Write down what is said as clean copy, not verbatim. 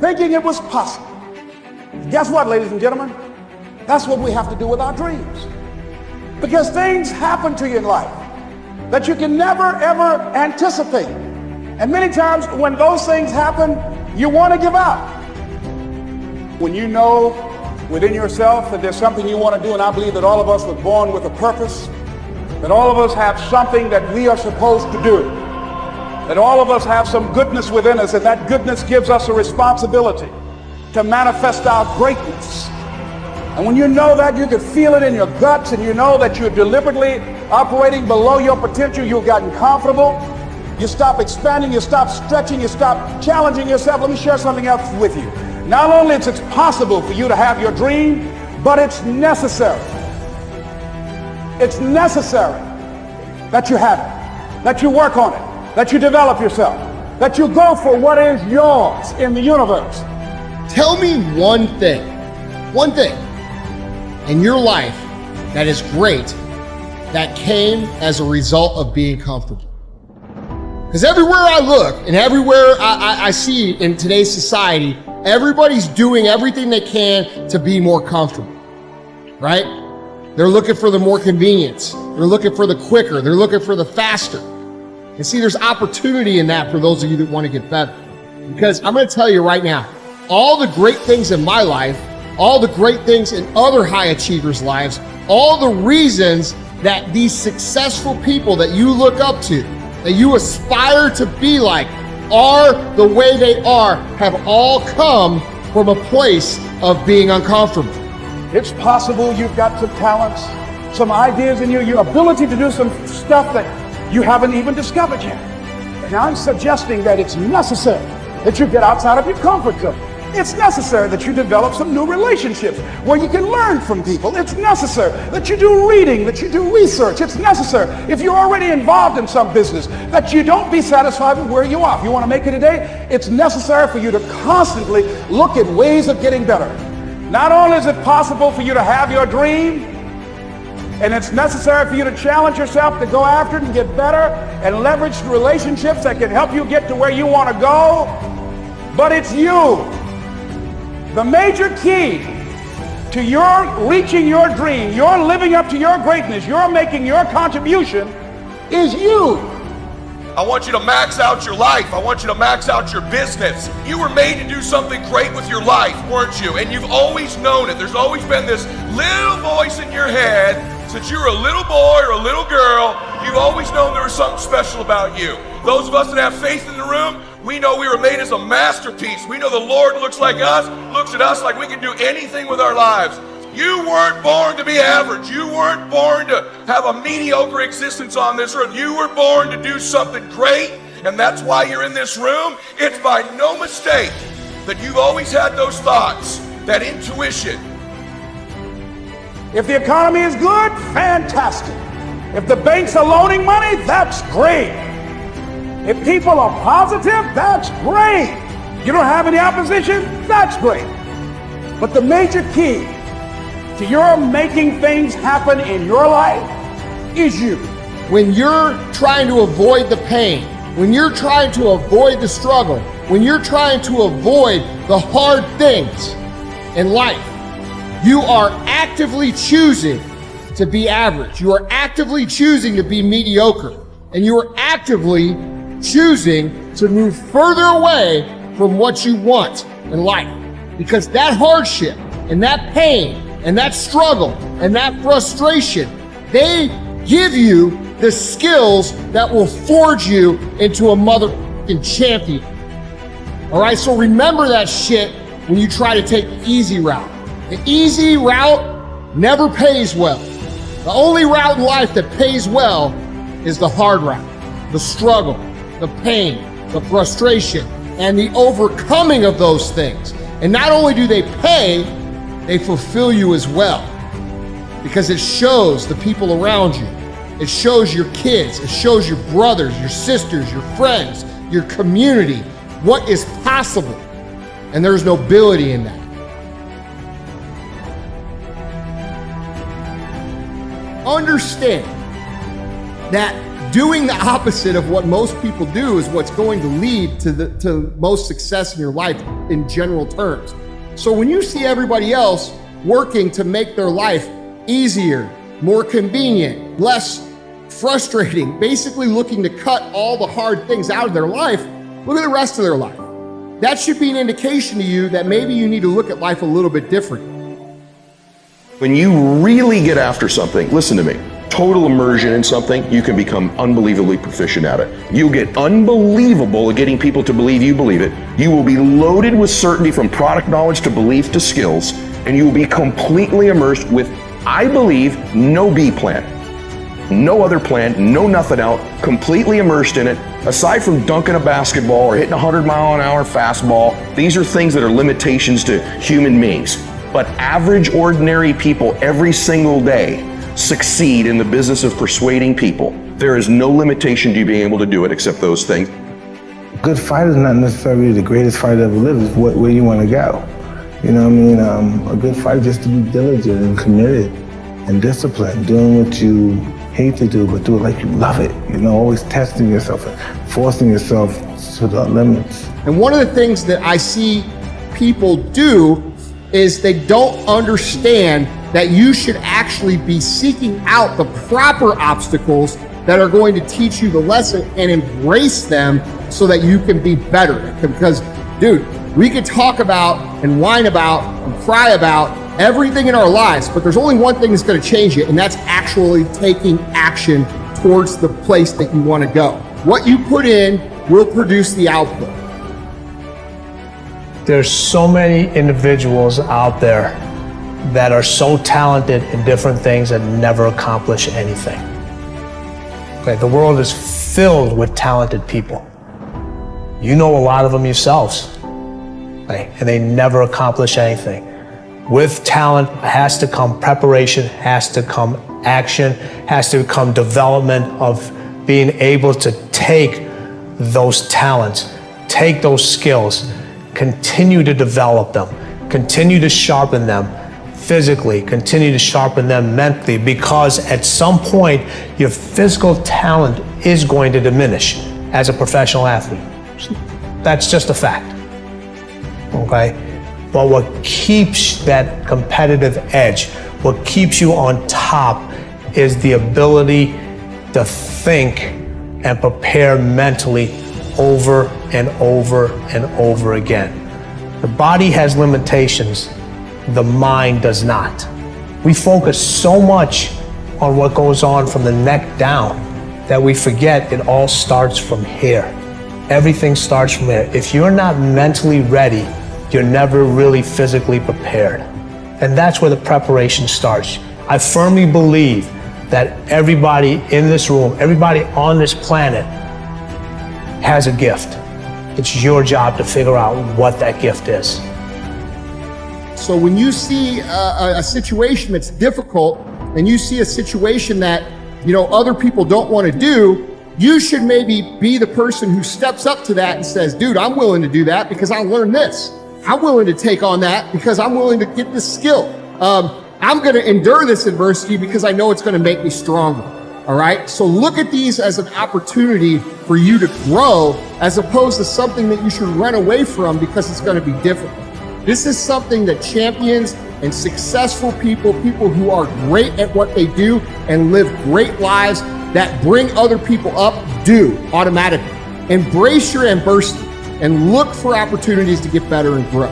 thinking it was possible. Guess what, ladies and gentlemen? That's what we have to do with our dreams. Because things happen to you in life that you can never, ever anticipate. And many times when those things happen, you want to give up. When you know within yourself that there's something you want to do, and I believe that all of us were born with a purpose, that all of us have something that we are supposed to do, that all of us have some goodness within us, and that goodness gives us a responsibility to manifest our greatness. And when you know that, you can feel it in your guts, and you know that you're deliberately operating below your potential, you've gotten comfortable, you stop expanding, you stop stretching, you stop challenging yourself. Let me share something else with you. Not only is it possible for you to have your dream, but it's necessary. It's necessary that you have it, that you work on it, that you develop yourself, that you go for what is yours in the universe. Tell me one thing in your life that is great that came as a result of being comfortable. Because everywhere I look and everywhere I see in today's society, everybody's doing everything they can to be more comfortable, right? They're looking for the more convenience. They're looking for the quicker. They're looking for the faster. And see, there's opportunity in that for those of you that want to get better. Because I'm going to tell you right now, all the great things in my life, all the great things in other high achievers' lives, all the reasons that these successful people that you look up to, that you aspire to be like, are the way they are, have all come from a place of being uncomfortable. It's possible you've got some talents, some ideas in you, your ability to do some stuff that you haven't even discovered yet. And I'm suggesting that it's necessary that you get outside of your comfort zone. It's necessary that you develop some new relationships where you can learn from people. It's necessary that you do reading, that you do research. It's necessary, if you're already involved in some business, that you don't be satisfied with where you are. If you want to make it today, it's necessary for you to constantly look at ways of getting better. Not only is it possible for you to have your dream, and it's necessary for you to challenge yourself to go after it and get better and leverage relationships that can help you get to where you want to go, but it's you. The major key to your reaching your dream, your living up to your greatness, your making your contribution is you. I want you to max out your life. I want you to max out your business. You were made to do something great with your life, weren't you? And you've always known it. There's always been this little voice in your head since you were a little boy or a little girl. You've always known there was something special about you. Those of us that have faith in the room, we know we were made as a masterpiece. We know the Lord looks at us like we can do anything with our lives. You weren't born to be average. You weren't born to have a mediocre existence on this earth. You were born to do something great, and that's why you're in this room. It's by no mistake that you've always had those thoughts, that intuition. If the economy is good, fantastic. If the banks are loaning money, that's great. If people are positive, that's great. You don't have any opposition, that's great. But the major key to your making things happen in your life is you. When you're trying to avoid the pain, when you're trying to avoid the struggle, when you're trying to avoid the hard things in life, you are actively choosing to be average. You are actively choosing to be mediocre. And you are actively choosing to move further away from what you want in life. Because that hardship and that pain and that struggle and that frustration, they give you the skills that will forge you into a motherfucking champion. All right, so remember that shit when you try to take the easy route. The easy route never pays well. The only route in life that pays well is the hard route, the struggle, the pain, the frustration, and the overcoming of those things. And not only do they pay, they fulfill you as well. Because it shows the people around you. It shows your kids. It shows your brothers, your sisters, your friends, your community, what is possible. And there's nobility in that. Understand that doing the opposite of what most people do is what's going to lead to most success in your life in general terms. So when you see everybody else working to make their life easier, more convenient, less frustrating, basically looking to cut all the hard things out of their life, look at the rest of their life. That should be an indication to you that maybe you need to look at life a little bit differently. When you really get after something, listen to me, total immersion in something, you can become unbelievably proficient at it. You'll get unbelievable at getting people to believe you believe it. You will be loaded with certainty from product knowledge to belief to skills, and you will be completely immersed with, I believe, no B plan. No other plan, no nothing out, completely immersed in it. Aside from dunking a basketball or hitting a 100-mile-an-hour fastball, these are things that are limitations to human beings. But average, ordinary people every single day succeed in the business of persuading people. There is no limitation to you being able to do it except those things. A good fighter is not necessarily the greatest fighter ever lived. It's where you want to go. You know what I mean? A good fighter just to be diligent and committed and disciplined, doing what you hate to do, but do it like you love it. You know, always testing yourself and forcing yourself to the limits. And one of the things that I see people do is they don't understand that you should actually be seeking out the proper obstacles that are going to teach you the lesson and embrace them so that you can be better. Because, dude, we could talk about and whine about and cry about everything in our lives, but there's only one thing that's going to change it, and that's actually taking action towards the place that you want to go. What you put in will produce the output. There's so many individuals out there that are so talented in different things and never accomplish anything. Okay, the world is filled with talented people. You know a lot of them yourselves, okay, and they never accomplish anything. With talent has to come preparation, has to come action, has to come development of being able to take those talents, take those skills, continue to develop them, continue to sharpen them physically, continue to sharpen them mentally, because at some point your physical talent is going to diminish as a professional athlete. That's just a fact, okay? But what keeps that competitive edge, what keeps you on top, is the ability to think and prepare mentally over and over and over again. The body has limitations, the mind does not. We focus so much on what goes on from the neck down that we forget it all starts from here. Everything starts from here. If you're not mentally ready, you're never really physically prepared. And that's where the preparation starts. I firmly believe that everybody in this room, everybody on this planet has a gift. It's your job to figure out what that gift is. So when you see a situation that's difficult and you see a situation that, you know, other people don't want to do, you should maybe be the person who steps up to that and says, dude, I'm willing to do that because I learned this. I'm willing to take on that because I'm willing to get this skill. I'm going to endure this adversity because I know it's going to make me stronger. All right. So look at these as an opportunity for you to grow, as opposed to something that you should run away from because it's going to be difficult. This is something that champions and successful people, people who are great at what they do and live great lives that bring other people up, do automatically. Embrace your adversity and look for opportunities to get better and grow.